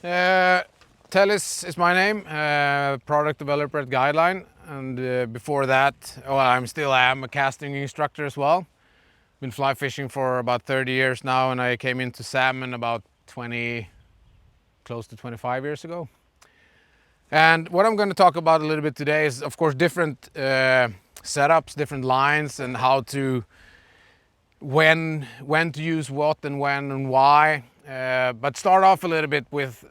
Tellis is my name, product developer at Guideline, and before that, well, I still am a casting instructor as well. Been fly fishing for about 30 years now, and I came into salmon about close to 25 years ago. And what I'm going to talk about a little bit today is, of course, different setups, different lines, and how to when to use what and when and why. But start off a little bit with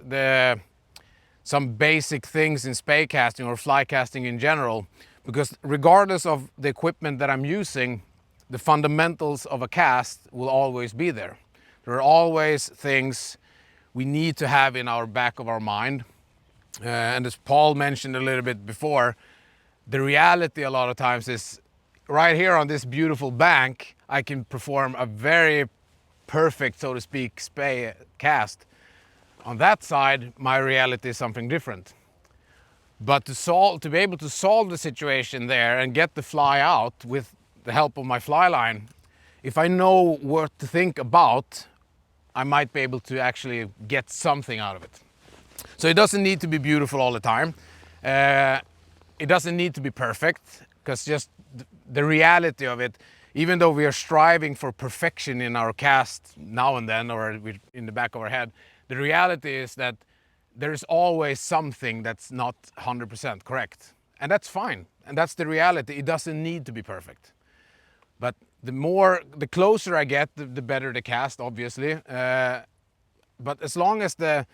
some basic things in spey casting or fly casting in general, because regardless of the equipment that I'm using, the fundamentals of a cast will always be there. There are always things we need to have in our back of our mind. And as Paul mentioned a little bit before, the reality a lot of times is right here on this beautiful bank, I can perform a very perfect, so to speak, spey cast. On that side, my reality is something different. But to be able to solve the situation there and get the fly out with the help of my fly line, if I know what to think about, I might be able to actually get something out of it. So it doesn't need to be beautiful all the time. It doesn't need to be perfect, because just the reality of it, even though we are striving for perfection in our cast now and then, or in the back of our head, the reality is that there's always something that's not 100% correct. And that's fine. And that's the reality. It doesn't need to be perfect. But the closer I get, the better the cast, obviously. But as long as the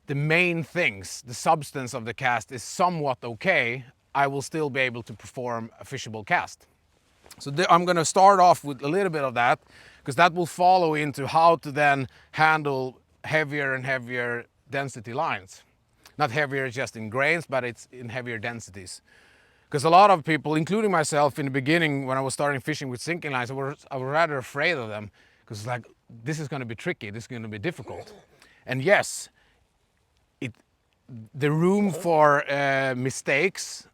main things, the substance of the cast is somewhat okay, I will still be able to perform a fishable cast. So I'm going to start off with a little bit of that, because that will follow into how to then handle heavier and heavier density lines. Not heavier just in grains, but it's in heavier densities. Because a lot of people, including myself in the beginning when I was starting fishing with sinking lines, I was rather afraid of them, because it's like, this is going to be tricky, this is going to be difficult. And yes, the room for mistakes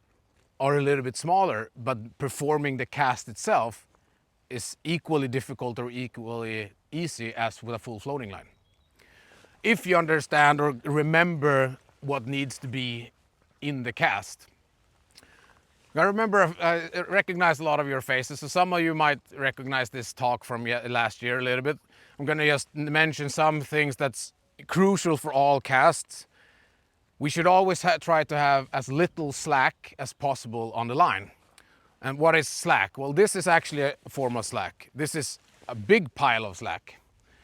are a little bit smaller, but performing the cast itself is equally difficult or equally easy as with a full floating line, if you understand or remember what needs to be in the cast. I recognize a lot of your faces, so some of you might recognize this talk from last year a little bit. I'm going to just mention some things that's crucial for all casts. We should always try to have as little slack as possible on the line. And what is slack? Well, this is actually a form of slack. This is a big pile of slack.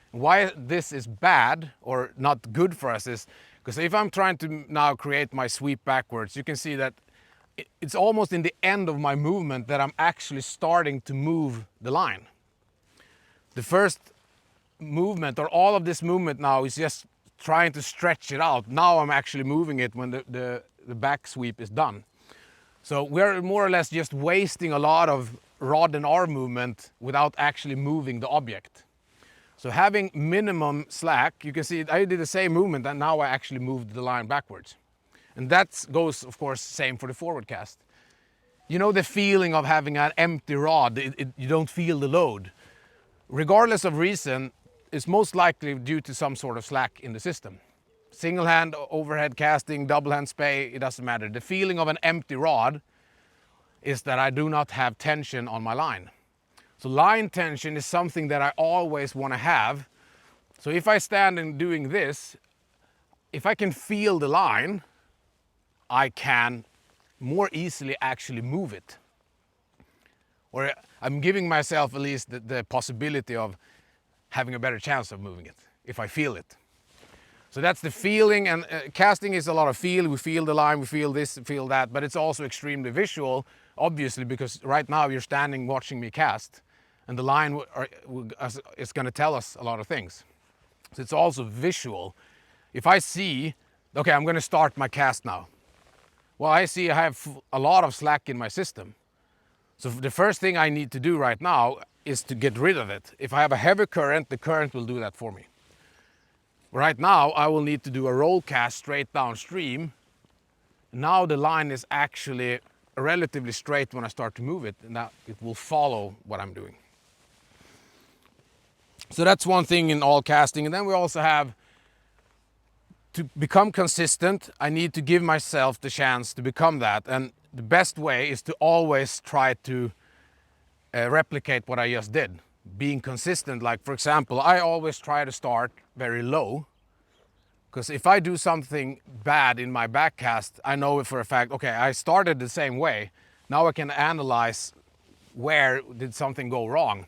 Why this is bad or not good for us is because if I'm trying to now create my sweep backwards, you can see that it's almost in the end of my movement that I'm actually starting to move the line. The first movement, or all of this movement now, is just trying to stretch it out. Now I'm actually moving it when the back sweep is done. So we're more or less just wasting a lot of rod and arm movement without actually moving the object. So having minimum slack, you can see I did the same movement and now I actually moved the line backwards. And that goes, of course, same for the forward cast. You know the feeling of having an empty rod, you don't feel the load. Regardless of reason, it's most likely due to some sort of slack in the system. Single hand overhead casting, double hand spey, it doesn't matter. The feeling of an empty rod is that I do not have tension on my line. So line tension is something that I always want to have. So if I stand and doing this, if I can feel the line, I can more easily actually move it. Or I'm giving myself at least the possibility of having a better chance of moving it, if I feel it. So that's the feeling, and casting is a lot of feel. We feel the line, we feel this, feel that, but it's also extremely visual, obviously, because right now you're standing watching me cast, and the line is going to tell us a lot of things. So it's also visual. If I see, okay, I'm going to start my cast now. Well, I see I have a lot of slack in my system. So the first thing I need to do right now is to get rid of it. If I have a heavy current, the current will do that for me. Right now, I will need to do a roll cast straight downstream. Now the line is actually relatively straight when I start to move it, and now it will follow what I'm doing. So that's one thing in all casting. And then we also have to become consistent, I need to give myself the chance to become that. And the best way is to always try to replicate what I just did. Being consistent, like for example, I always try to start very low, because if I do something bad in my back cast, I know for a fact, okay, I started the same way. Now I can analyze where did something go wrong.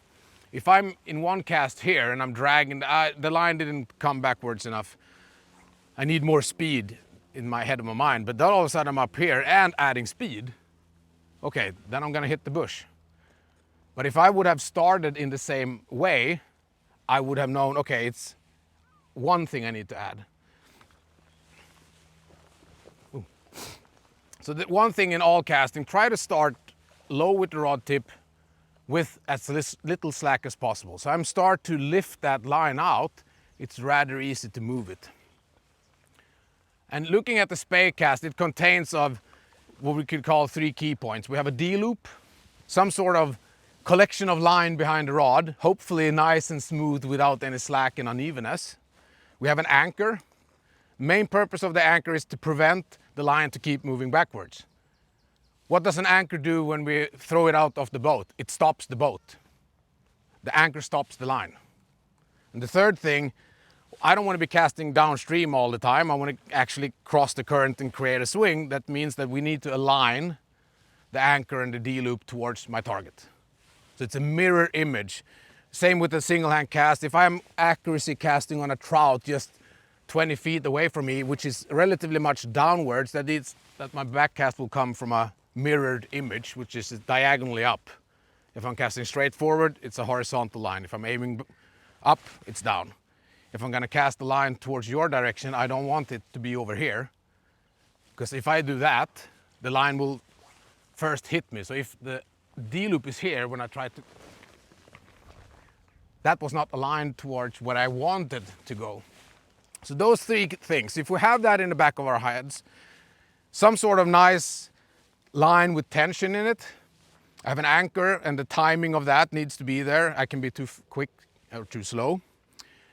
If I'm in one cast here and I'm dragging, the line didn't come backwards enough, I need more speed in my head of my mind, but then all of a sudden I'm up here and adding speed, okay, then I'm gonna hit the bush. But if I would have started in the same way, I would have known, okay, it's one thing I need to add. Ooh. So the one thing in all casting, try to start low with the rod tip with as little slack as possible. So I'm start to lift that line out, it's rather easy to move it. And looking at the Spey cast, it contains of what we could call 3 key points. We have a D-loop, some sort of collection of line behind the rod, hopefully nice and smooth without any slack and unevenness. We have an anchor. Main purpose of the anchor is to prevent the line to keep moving backwards. What does an anchor do when we throw it out of the boat? It stops the boat. The anchor stops the line. And the third thing, I don't want to be casting downstream all the time. I want to actually cross the current and create a swing. That means that we need to align the anchor and the D-loop towards my target. So it's a mirror image. Same with the single hand cast. If I'm accuracy casting on a trout just 20 feet away from me, which is relatively much downwards, that means that my back cast will come from a mirrored image, which is diagonally up. If I'm casting straight forward, it's a horizontal line. If I'm aiming up, it's down. If I'm gonna cast the line towards your direction, I don't want it to be over here, because if I do that, the line will first hit me. So if the D-loop is here, when I try to, that was not aligned towards what I wanted to go. So those 3 things, if we have that in the back of our heads, some sort of nice line with tension in it, I have an anchor and the timing of that needs to be there. I can be too quick or too slow.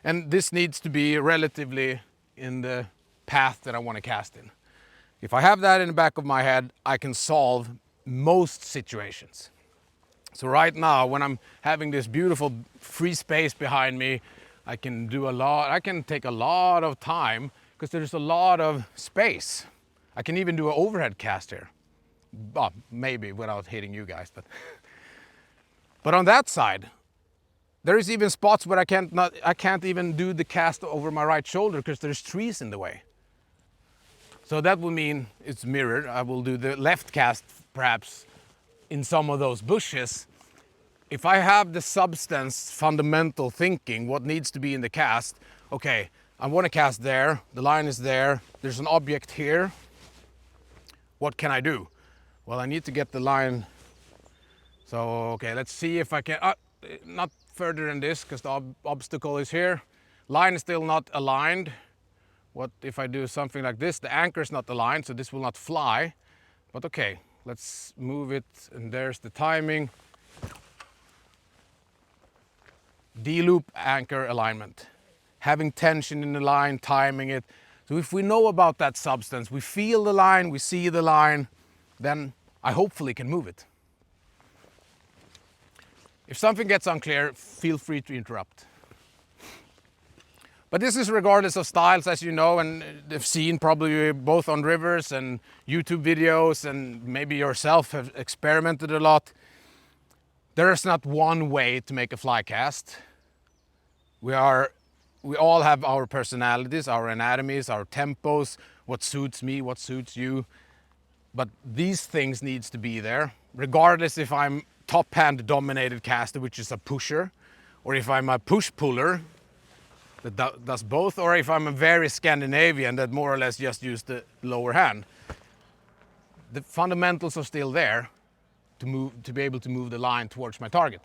And this needs to be relatively in the path that I want to cast in. If I have that in the back of my head, I can solve most situations. So right now, when I'm having this beautiful free space behind me, I can take a lot of time because there's a lot of space. I can even do an overhead cast here. Well, maybe without hitting you guys, but on that side, there is even spots where I can't even do the cast over my right shoulder because there's trees in the way. So that would mean it's mirrored. I will do the left cast perhaps in some of those bushes. If I have the substance, fundamental thinking, what needs to be in the cast, okay, I want to cast there, the line is there, there's an object here. What can I do? Well, I need to get the line. So, okay, let's see if I can, not further than this because the obstacle is here. Line is still not aligned. What if I do something like this? The anchor is not aligned, so this will not fly. But okay, let's move it, and there's the timing. D-loop anchor alignment. Having tension in the line, timing it. So if we know about that substance, we feel the line, we see the line, then I hopefully can move it. If something gets unclear, feel free to interrupt. But this is regardless of styles, as you know, and have seen probably both on rivers and YouTube videos, and maybe yourself have experimented a lot. There is not one way to make a fly cast. We all have our personalities, our anatomies, our tempos, what suits me, what suits you. But these things needs to be there, regardless if I'm top hand dominated caster, which is a pusher, or if I'm a push puller that does both, or if I'm a very Scandinavian that more or less just use the lower hand. The fundamentals are still there to be able to move the line towards my target.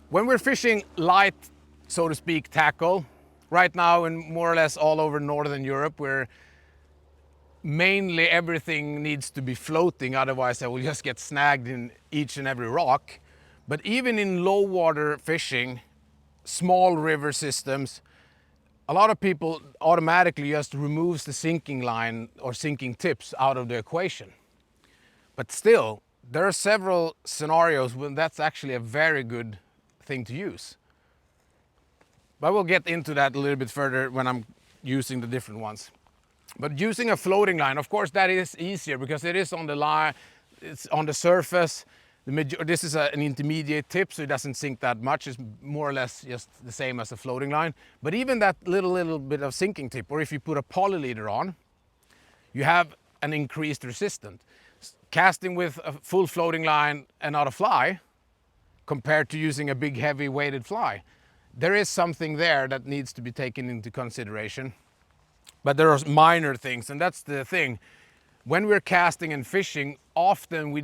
When we're fishing light, so to speak, tackle, right now in more or less all over Northern Europe, where mainly everything needs to be floating, otherwise I will just get snagged in each and every rock. But even in low water fishing, small river systems, a lot of people automatically just removes the sinking line or sinking tips out of the equation. But still, there are several scenarios when that's actually a very good thing to use. But we'll get into that a little bit further when I'm using the different ones. But using a floating line, of course, that is easier because it is on the line, it's on the surface. This is an intermediate tip, so it doesn't sink that much. It's more or less just the same as a floating line. But even that little bit of sinking tip, or if you put a poly leader on, you have an increased resistance. Casting with a full floating line and not a fly, compared to using a big heavy weighted fly, there is something there that needs to be taken into consideration. But there are minor things, and that's the thing. When we're casting and fishing, often we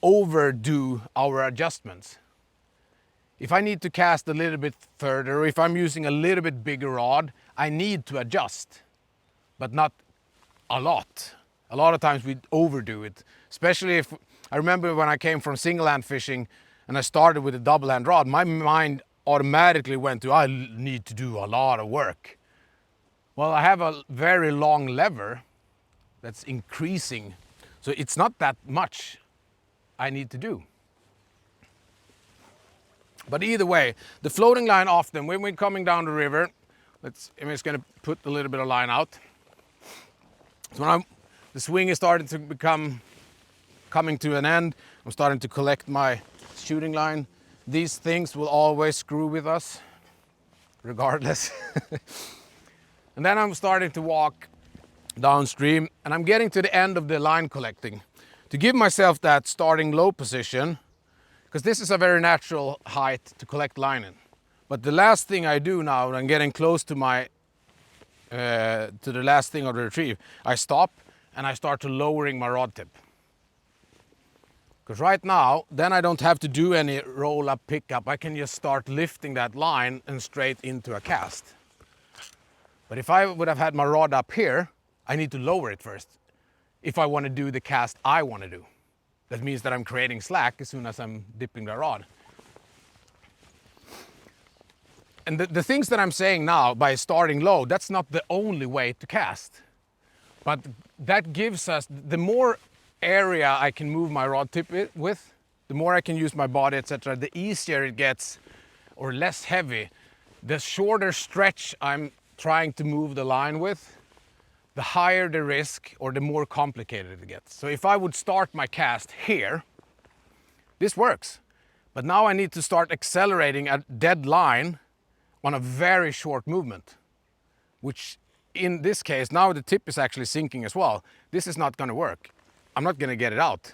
overdo our adjustments. If I need to cast a little bit further, or if I'm using a little bit bigger rod, I need to adjust, but not a lot. A lot of times we overdo it, especially if, I remember when I came from single hand fishing and I started with a double hand rod, my mind automatically went to, I need to do a lot of work. Well, I have a very long lever that's increasing, so it's not that much I need to do. But either way, the floating line often, when we're coming down the river, I'm just gonna put a little bit of line out. So when the swing is starting to coming to an end, I'm starting to collect my shooting line. These things will always screw with us, regardless. And then I'm starting to walk downstream, and I'm getting to the end of the line collecting. To give myself that starting low position, because this is a very natural height to collect line in. But the last thing I do now, when I'm getting close to to the last thing of the retrieve, I stop and I start to lowering my rod tip. Because right now, then I don't have to do any roll up, pick up. I can just start lifting that line and straight into a cast. But if I would have had my rod up here, I need to lower it first if I want to do the cast I want to do. That means that I'm creating slack as soon as I'm dipping the rod. And the things that I'm saying now by starting low, that's not the only way to cast. But that gives us, the more area I can move my rod tip with, the more I can use my body, etc., the easier it gets, or less heavy. The shorter stretch I'm trying to move the line with, the higher the risk or the more complicated it gets. So if I would start my cast here, this works. But now I need to start accelerating a dead line on a very short movement, which in this case, now the tip is actually sinking as well. This is not gonna work. I'm not gonna get it out.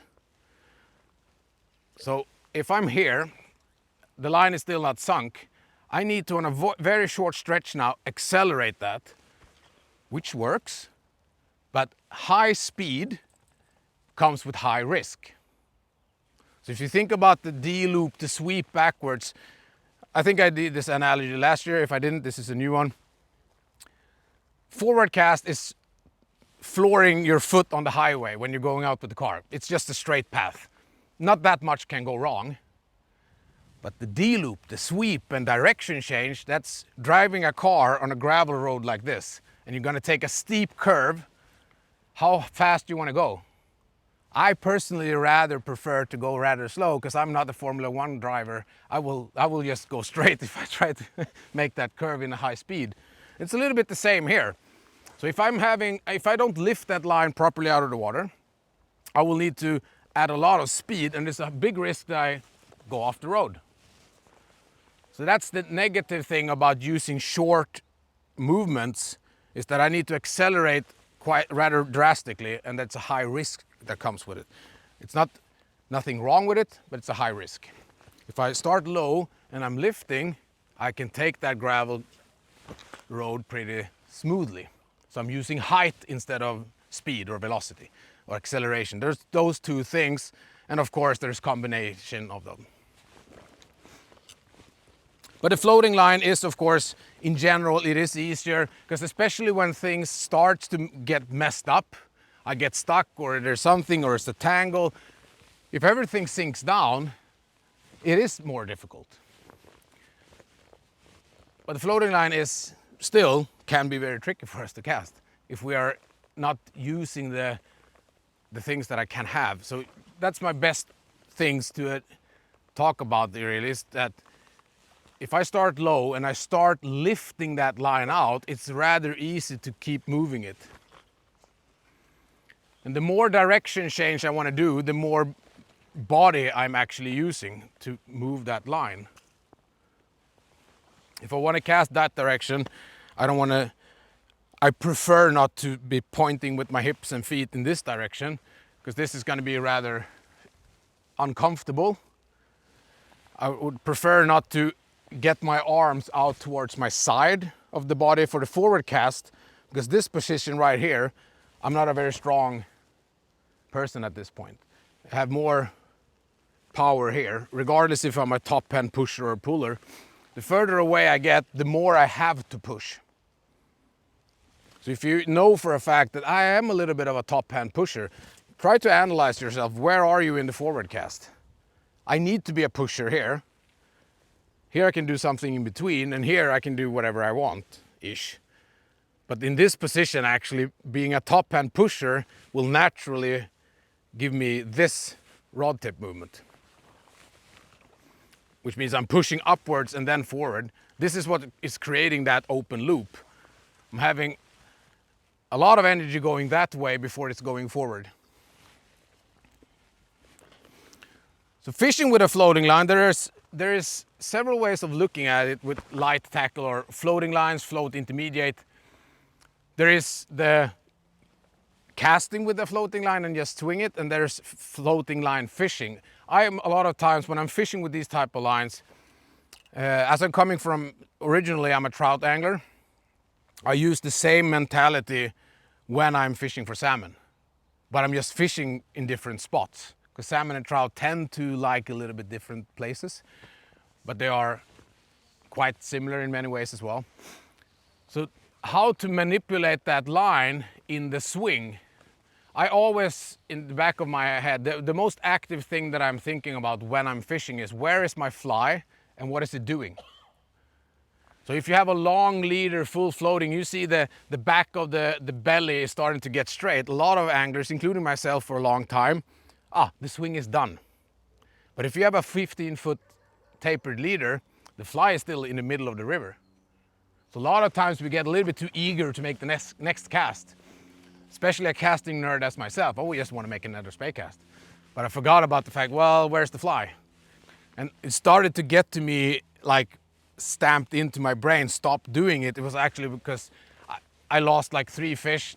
So if I'm here, the line is still not sunk, I need to, on a very short stretch now, accelerate that, which works, but high speed comes with high risk. So if you think about the D loop, the sweep backwards, I think I did this analogy last year. If I didn't, this is a new one. Forward cast is flooring your foot on the highway when you're going out with the car. It's just a straight path. Not that much can go wrong. But the D-loop, the sweep and direction change, that's driving a car on a gravel road like this. And you're gonna take a steep curve. How fast do you wanna go? I personally rather prefer to go rather slow because I'm not a Formula One driver. I will just go straight if I try to make that curve in a high speed. It's a little bit the same here. So if I don't lift that line properly out of the water, I will need to add a lot of speed, and there's a big risk that I go off the road. So that's the negative thing about using short movements, is that I need to accelerate quite rather drastically, and that's a high risk that comes with it. It's nothing wrong with it, but it's a high risk. If I start low and I'm lifting, I can take that gravel road pretty smoothly. So I'm using height instead of speed or velocity or acceleration. There's those two things, and of course there's combination of them. But the floating line is, of course, in general, it is easier, because especially when things start to get messed up, I get stuck or there's something or it's a tangle. If everything sinks down, it is more difficult. But the floating line is still can be very tricky for us to cast if we are not using the things that I can have. So that's my best things to talk about there really, is that if I start low and I start lifting that line out, it's rather easy to keep moving it. And the more direction change I want to do, the more body I'm actually using to move that line. If I want to cast that direction, I prefer not to be pointing with my hips and feet in this direction, because this is going to be rather uncomfortable. I would prefer not to get my arms out towards my side of the body for the forward cast, because this position right here, I'm not a very strong person at this point. I have more power here, regardless if I'm a top hand pusher or puller. The further away I get, the more I have to push. So if you know for a fact that I am a little bit of a top hand pusher, try to analyze yourself. Where are you in the forward cast? I need to be a pusher here. Here I can do something in between, and here I can do whatever I want-ish. But in this position, actually, being a top hand pusher will naturally give me this rod tip movement, which means I'm pushing upwards and then forward. This is what is creating that open loop. I'm having a lot of energy going that way before it's going forward. So fishing with a floating line, there is several ways of looking at it with light tackle or floating lines, float intermediate. There is the casting with the floating line and just swing it, and there's floating line fishing. A lot of times when I'm fishing with these type of lines, as I'm coming from, originally I'm a trout angler, I use the same mentality when I'm fishing for salmon, but I'm just fishing in different spots, because salmon and trout tend to like a little bit different places, but they are quite similar in many ways as well. So how to manipulate that line in the swing, I always, in the back of my head, the most active thing that I'm thinking about when I'm fishing is, where is my fly and what is it doing? So if you have a long leader, full floating, you see the back of the belly is starting to get straight. A lot of anglers, including myself for a long time, the swing is done. But if you have a 15-foot tapered leader, the fly is still in the middle of the river. So a lot of times we get a little bit too eager to make the next cast, especially a casting nerd as myself. We just want to make another Spey cast. But I forgot about the fact, well, where's the fly? And it started to get to me like stamped into my brain, stop doing it. It was actually because I lost like 3 fish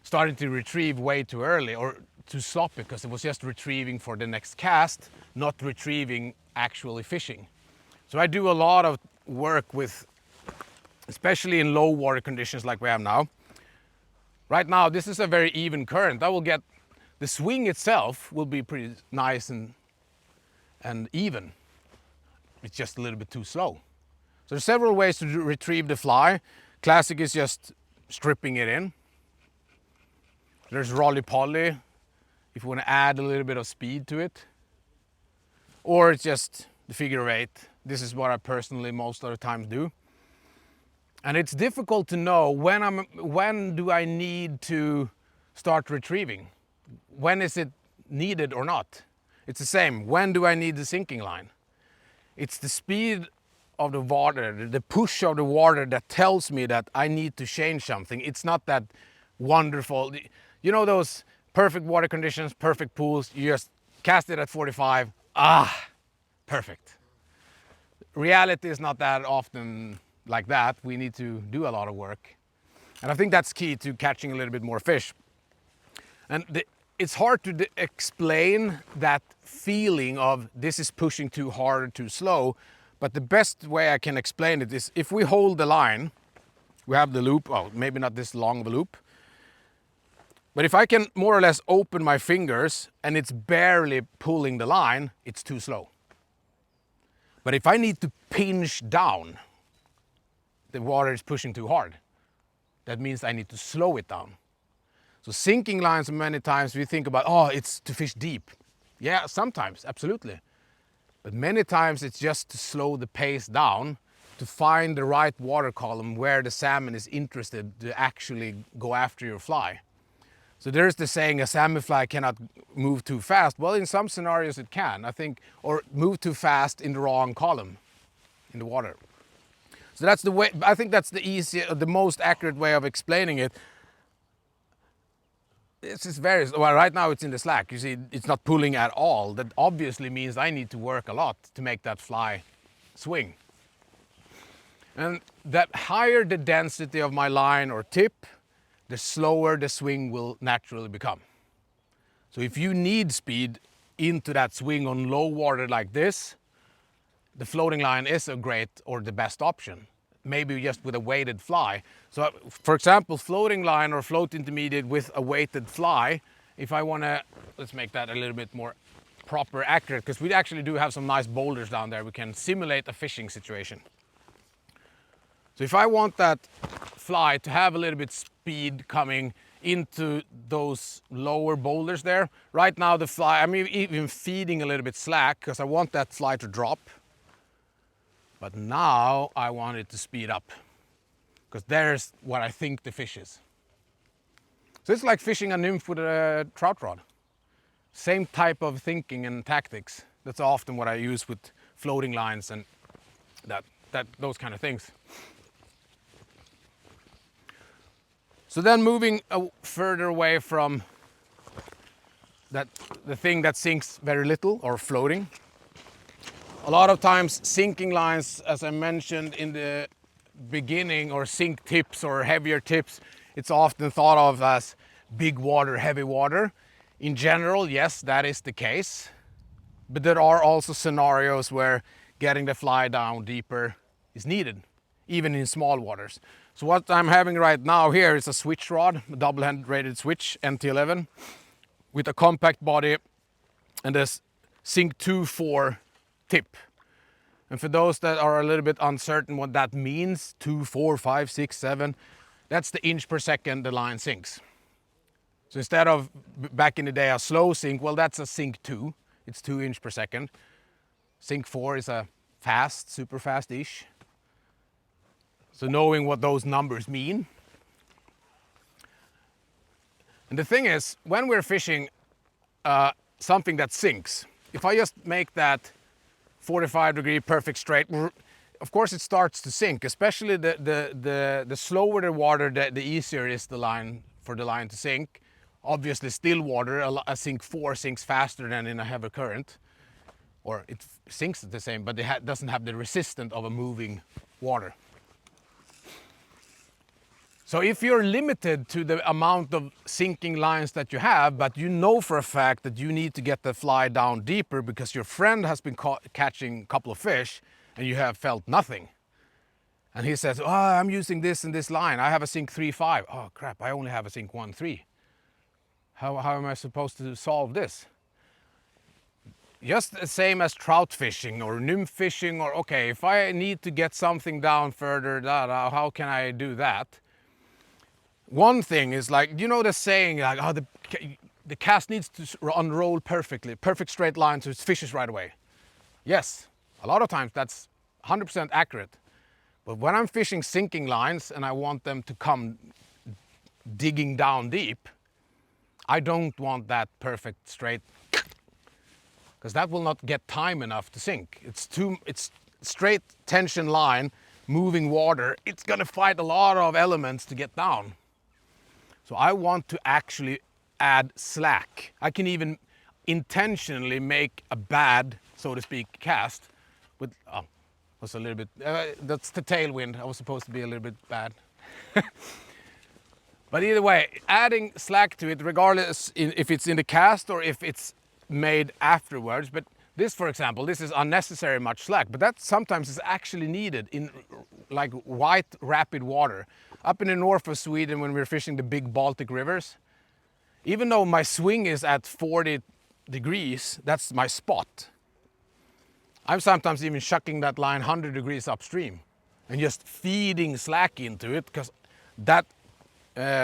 starting to retrieve way too early or too sloppy, because it was just retrieving for the next cast, not retrieving actually fishing. So I do a lot of work with, especially in low water conditions like we have now. Right now, this is a very even current. The swing itself will be pretty nice and even. It's just a little bit too slow. So there's several ways to retrieve the fly. Classic is just stripping it in. There's rolly-poly, if you want to add a little bit of speed to it. Or it's just the figure of 8. This is what I personally most of the times do. And it's difficult to know when do I need to start retrieving? When is it needed or not? It's the same. When do I need the sinking line? It's the speed of the water, the push of the water that tells me that I need to change something. It's not that wonderful. You know those perfect water conditions, perfect pools, you just cast it at 45, perfect. Reality is not that often like that. We need to do a lot of work. And I think that's key to catching a little bit more fish. And it's hard to explain that feeling of this is pushing too hard or too slow, but the best way I can explain it is if we hold the line, we have the loop, maybe not this long of a loop, but if I can more or less open my fingers and it's barely pulling the line, it's too slow. But if I need to pinch down, the water is pushing too hard. That means I need to slow it down. So sinking lines, many times we think about, it's to fish deep. Yeah, sometimes, absolutely. But many times it's just to slow the pace down to find the right water column where the salmon is interested to actually go after your fly. So there's the saying, a salmon fly cannot move too fast. Well, in some scenarios it can, I think, or move too fast in the wrong column in the water. So that's the way, I think that's the most accurate way of explaining it. It's just varies. Well, right now it's in the slack. You see, it's not pulling at all. That obviously means I need to work a lot to make that fly swing. And that higher the density of my line or tip, the slower the swing will naturally become. So if you need speed into that swing on low water like this, the floating line is a great or the best option. Maybe just with a weighted fly. So for example, floating line or float intermediate with a weighted fly, if I want to, let's make that a little bit more proper, accurate, because we actually do have some nice boulders down there. We can simulate a fishing situation. So if I want that fly to have a little bit speed coming into those lower boulders there, right now the fly, I'm even feeding a little bit slack because I want that fly to drop. But now I want it to speed up because there's what I think the fish is. So it's like fishing a nymph with a trout rod. Same type of thinking and tactics. That's often what I use with floating lines and those kind of things. So then moving further away from the thing that sinks very little or floating. A lot of times sinking lines, as I mentioned in the beginning, or sink tips or heavier tips, it's often thought of as big water, heavy water. In general, yes, that is the case. But there are also scenarios where getting the fly down deeper is needed, even in small waters. So what I'm having right now here is a switch rod, a double-hand rated switch, NT11, with a compact body and this sink 2-4 tip. And for those that are a little bit uncertain what that means, 2, 4, 5, 6, 7, that's the inch per second the line sinks. So instead of back in the day a slow sink, well, that's a sink 2. It's 2 inch per second. Sink 4 is a fast, super fast-ish. So knowing what those numbers mean. And the thing is, when we're fishing something that sinks, if I just make that 45-degree perfect straight, of course it starts to sink, especially the slower the water, the easier is the line for the line to sink. Obviously still water, a sink 4 sinks faster than in a heavy current, or it sinks the same, but it doesn't have the resistance of a moving water. So if you're limited to the amount of sinking lines that you have, but you know for a fact that you need to get the fly down deeper because your friend has been catching a couple of fish and you have felt nothing. And he says, oh, I'm using this and this line. I have a sink 3.5. Oh crap, I only have a sink 1.3. How am I supposed to solve this? Just the same as trout fishing or nymph fishing, or okay, if I need to get something down further, how can I do that? One thing is like, you know the saying, like, oh, the cast needs to unroll perfectly, perfect straight line so it fishes right away. Yes, a lot of times that's 100% accurate. But when I'm fishing sinking lines and I want them to come digging down deep, I don't want that perfect straight, because that will not get time enough to sink. It's straight tension line, moving water. It's gonna fight a lot of elements to get down. So I want to actually add slack. I can even intentionally make a bad, so to speak, cast with, was a little bit, that's the tailwind. I was supposed to be a little bit bad. But either way, adding slack to it, regardless if it's in the cast or if it's made afterwards. But this, for example, this is unnecessary much slack, but that sometimes is actually needed in like white rapid water. Up in the north of Sweden, when we're fishing the big Baltic rivers, even though my swing is at 40 degrees, that's my spot. I'm sometimes even shucking that line 100 degrees upstream and just feeding slack into it, because that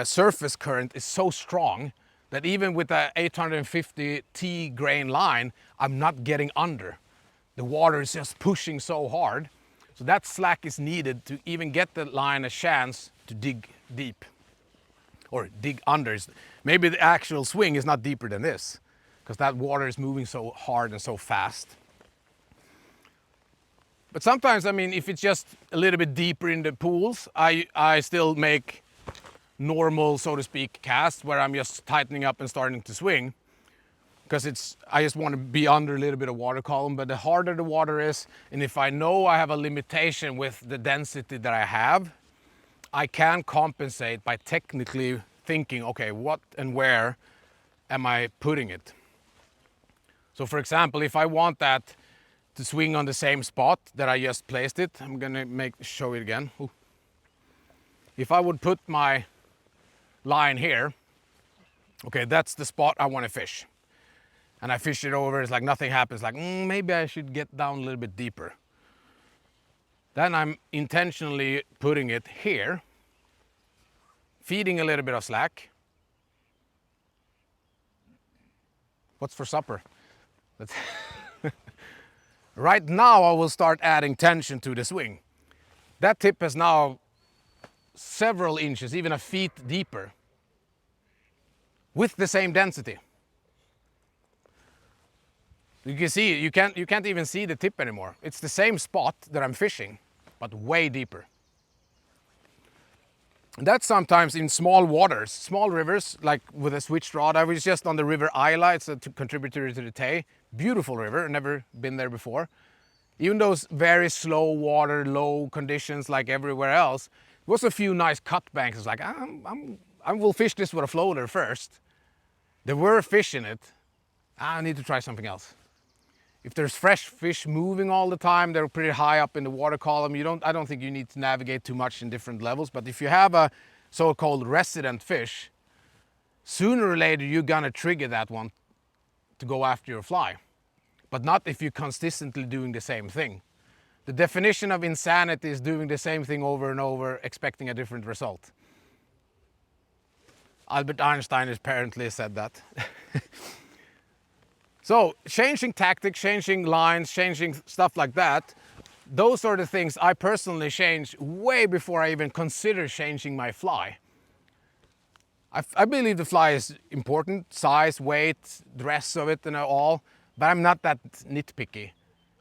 surface current is so strong that even with a 850 T grain line, I'm not getting under. The water is just pushing so hard. So that slack is needed to even get the line a chance to dig deep or dig under. Maybe the actual swing is not deeper than this because that water is moving so hard and so fast. But sometimes, I mean, if it's just a little bit deeper in the pools, I still make normal, so to speak, casts where I'm just tightening up and starting to swing. Because I just want to be under a little bit of water column. But the harder the water is, and if I know I have a limitation with the density that I have, I can compensate by technically thinking, okay, what and where am I putting it? So for example, if I want that to swing on the same spot that I just placed it, I'm gonna show it again. Ooh. If I would put my line here, okay, that's the spot I want to fish. And I fish it over, it's like nothing happens, like maybe I should get down a little bit deeper. Then I'm intentionally putting it here, feeding a little bit of slack. What's for supper? Right now I will start adding tension to the swing. That tip is now several inches, even a feet deeper, with the same density. You can see, you can't even see the tip anymore. It's the same spot that I'm fishing, but way deeper. And that's sometimes in small waters, small rivers, like with a switched rod. I was just on the river Isla, it's a contributor to the Tay. Beautiful river, never been there before. Even those very slow water, low conditions like everywhere else, there was a few nice cut banks. It's like, I will fish this with a floater first. There were fish in it. I need to try something else. If there's fresh fish moving all the time, they're pretty high up in the water column. I don't think you need to navigate too much in different levels. But if you have a so-called resident fish, sooner or later you're gonna trigger that one to go after your fly. But not if you're consistently doing the same thing. The definition of insanity is doing the same thing over and over, expecting a different result. Albert Einstein apparently said that. So changing tactics, changing lines, changing stuff like that, those are the things I personally change way before I even consider changing my fly. I believe the fly is important, size, weight, dress of it and all, but I'm not that nitpicky.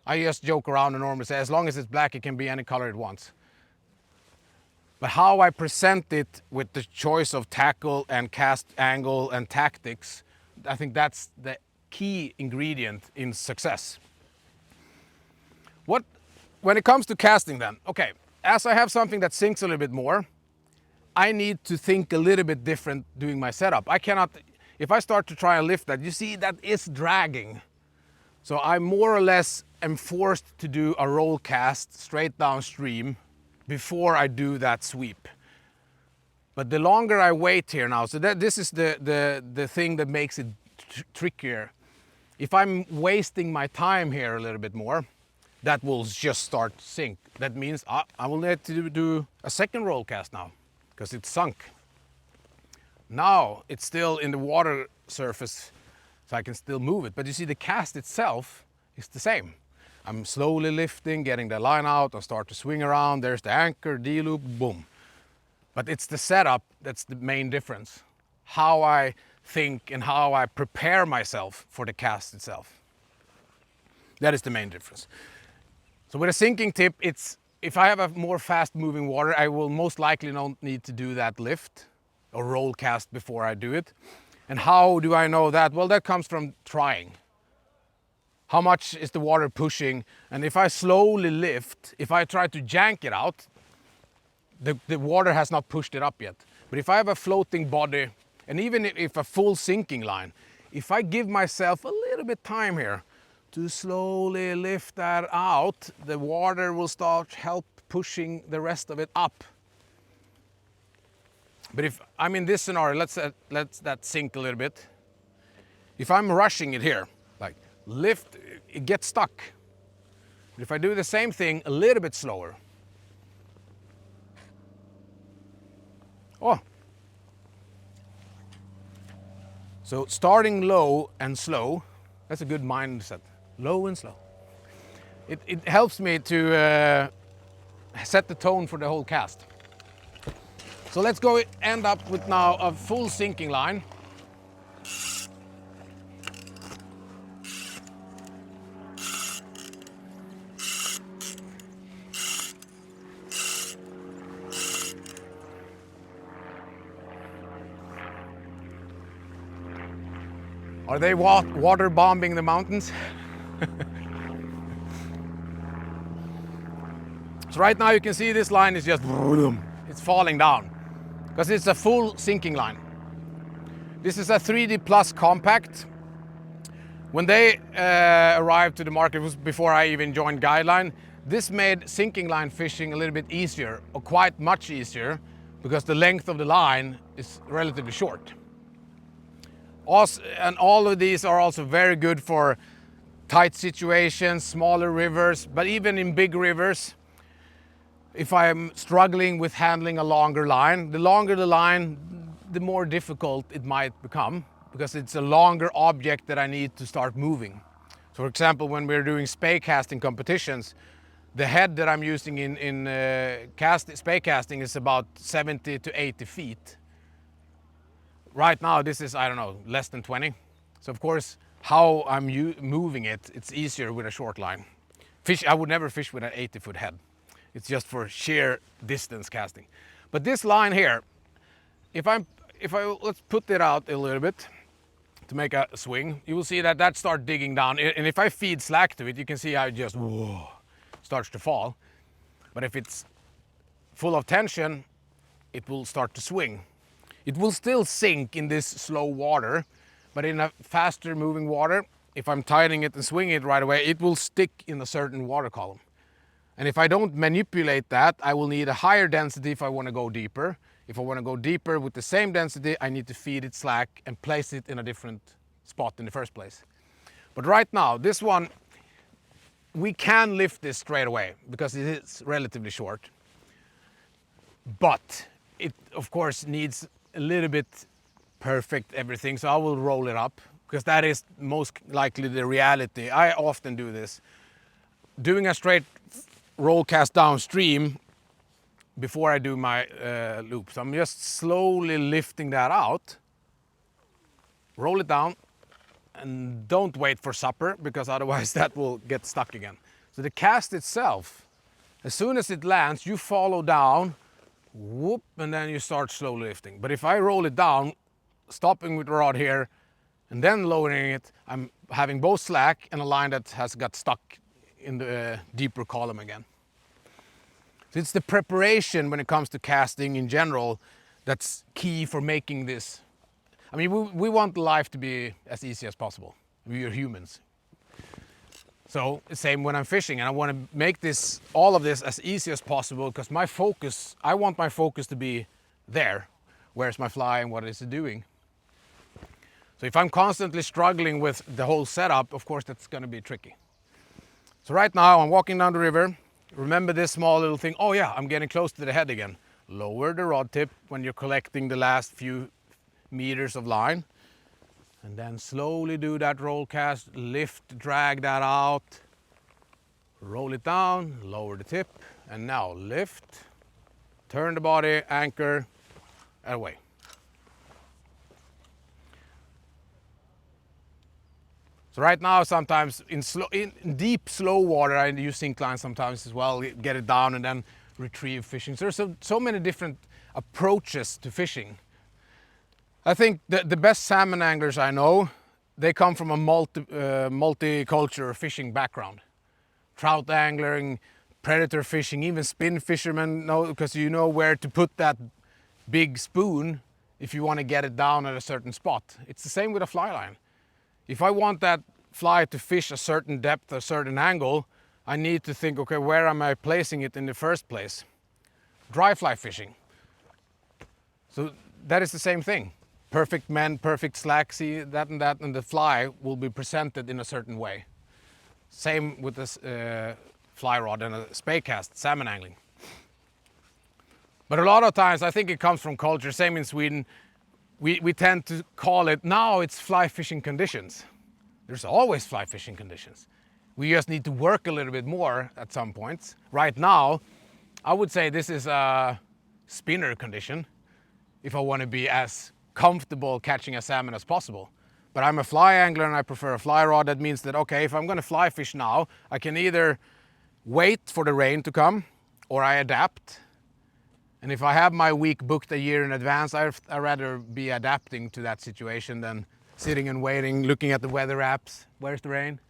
I just joke around and normally say, as long as it's black, it can be any color it wants. But how I present it with the choice of tackle and cast angle and tactics, I think that's the key ingredient in success. When it comes to casting then, okay, as I have something that sinks a little bit more, I need to think a little bit different doing my setup. I cannot, if I start to try and lift that, you see that is dragging. So I more or less am forced to do a roll cast straight downstream before I do that sweep. But the longer I wait here now, so this is the thing that makes it trickier. If I'm wasting my time here a little bit more, that will just start to sink. That means I will need to do a second roll cast now, because it's sunk. Now it's still in the water surface, so I can still move it. But you see the cast itself is the same. I'm slowly lifting, getting the line out, I start to swing around, there's the anchor, D-loop, boom. But it's the setup that's the main difference. How I think and how I prepare myself for the cast itself. That is the main difference. So with a sinking tip, if I have a more fast moving water, I will most likely not need to do that lift or roll cast before I do it. And how do I know that? Well, that comes from trying. How much is the water pushing? And if I slowly lift, if I try to jank it out, the water has not pushed it up yet. But if I have a floating body, and even if a full sinking line, if I give myself a little bit time here to slowly lift that out, the water will start help pushing the rest of it up. But if I'm in this scenario, let's that sink a little bit. If I'm rushing it here, like lift, it gets stuck. But if I do the same thing a little bit slower, oh. So starting low and slow, that's a good mindset. Low and slow. It helps me to set the tone for the whole cast. So let's go end up with now a full sinking line. Are they water bombing the mountains? So right now you can see this line is just, it's falling down because it's a full sinking line. This is a 3D Plus compact. When they arrived to the market, it was before I even joined Guideline, this made sinking line fishing a little bit easier, or quite much easier, because the length of the line is relatively short. Also, and all of these are also very good for tight situations, smaller rivers, but even in big rivers, if I'm struggling with handling a longer line, the longer the line, the more difficult it might become, because it's a longer object that I need to start moving. So for example, when we're doing Spey casting competitions, the head that I'm using in Spey casting is about 70 to 80 feet. Right now, this is, I don't know, less than 20. So of course, how I'm moving it, it's easier with a short line. I would never fish with an 80-foot head. It's just for sheer distance casting. But this line here, let's put it out a little bit to make a swing, you will see that starts digging down. And if I feed slack to it, you can see how it just starts to fall. But if it's full of tension, it will start to swing. It will still sink in this slow water, but in a faster moving water, if I'm tightening it and swinging it right away, it will stick in a certain water column. And if I don't manipulate that, I will need a higher density if I want to go deeper. If I want to go deeper with the same density, I need to feed it slack and place it in a different spot in the first place. But right now, this one, we can lift this straight away because it is relatively short. But it, of course, needs a little bit perfect everything, so I will roll it up because that is most likely the reality. I often do this. Doing a straight roll cast downstream before I do my loops. I'm just slowly lifting that out, roll it down, and don't wait for supper because otherwise that will get stuck again. So the cast itself, as soon as it lands, you follow down, whoop, and then you start slowly lifting. But if I roll it down, stopping with the rod here, and then lowering it, I'm having both slack and a line that has got stuck in the deeper column again. So it's the preparation when it comes to casting in general that's key for making this. I mean, we want life to be as easy as possible. We are humans. So the same when I'm fishing, and I want to make this, all of this as easy as possible because my focus, I want my focus to be there. Where's my fly and what is it doing? So if I'm constantly struggling with the whole setup, of course that's going to be tricky. So right now I'm walking down the river. Remember this small little thing. Oh yeah, I'm getting close to the head again. Lower the rod tip when you're collecting the last few meters of line. And then slowly do that roll cast, lift, drag that out, roll it down, lower the tip, and now lift, turn the body, anchor, and away. So right now, sometimes in deep, slow water, I use sink line sometimes as well, get it down and then retrieve fishing. So there's so many different approaches to fishing. I think the best salmon anglers I know, they come from a multicultural fishing background. Trout angling, predator fishing, even spin fishermen know, because you know where to put that big spoon if you want to get it down at a certain spot. It's the same with a fly line. If I want that fly to fish a certain depth, a certain angle, I need to think, okay, where am I placing it in the first place? Dry fly fishing. So that is the same thing. Perfect men, perfect slack, see that, and the fly will be presented in a certain way. Same with this fly rod and a Spey cast, salmon angling. But a lot of times, I think it comes from culture, same in Sweden, we tend to call it, now it's fly fishing conditions. There's always fly fishing conditions. We just need to work a little bit more at some points. Right now, I would say this is a spinner condition if I want to be as comfortable catching a salmon as possible. But I'm a fly angler and I prefer a fly rod. That means that, okay, if I'm going to fly fish now, I can either wait for the rain to come or I adapt. And if I have my week booked a year in advance, I'd rather be adapting to that situation than sitting and waiting, looking at the weather apps. Where's the rain?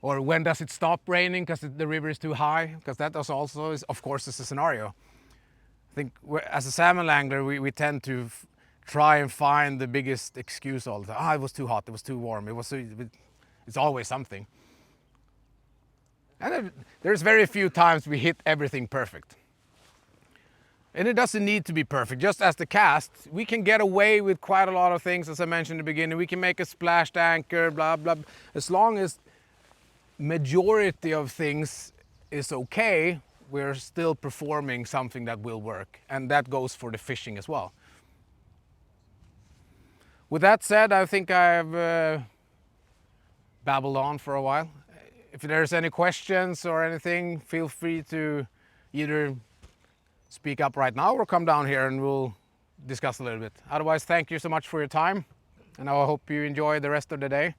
Or when does it stop raining because the river is too high? Because that also is, of course, is a scenario. I think as a salmon angler, we tend to try and find the biggest excuse all the time. Ah, it was too hot, it was too warm, it's always something. And there's very few times we hit everything perfect. And it doesn't need to be perfect. Just as the cast, we can get away with quite a lot of things, as I mentioned in the beginning. We can make a splashed anchor, blah, blah. As long as majority of things is okay, we're still performing something that will work. And that goes for the fishing as well. With that said, I think I've babbled on for a while. If there's any questions or anything, feel free to either speak up right now or come down here and we'll discuss a little bit. Otherwise, thank you so much for your time, and I hope you enjoy the rest of the day.